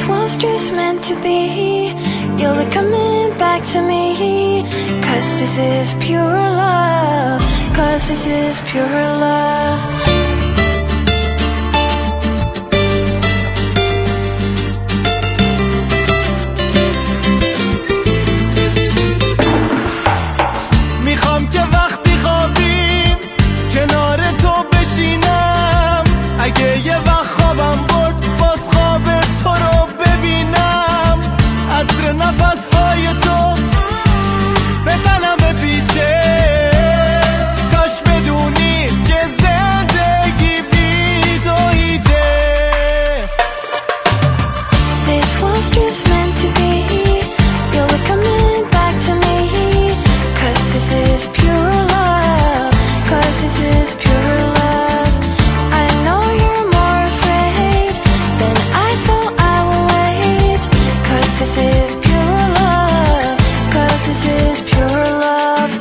was just meant to be. You'll be coming back to me. 'Cause this is pure love. 'Cause this is pure love. میخوام که وقتی خوابیم کنار تو بشینم، اگه یه وقت خوابم برد باز خواب تو رو ببینم. عطر نفسهای تو به قلم بپیچه، کاش بدونی که زندگی بی تو هیچه. This was just meant to be. You'll be coming back to me. 'Cause this is pure love. 'Cause this is pure love. I know you're more afraid than I, so I will wait. 'Cause this is pure love. 'Cause this is pure love.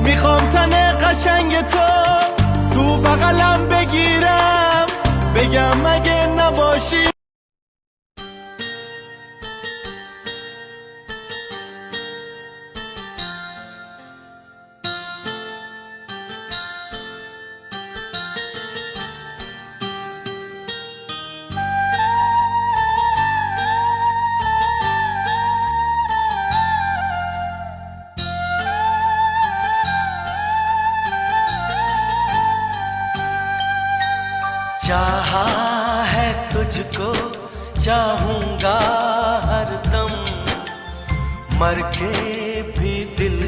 میخوام تن قشنگ تو بغلم بگیرم، بگم اگه نباشی. चाहा है तुझको चाहूंगा हरदम, मर के भी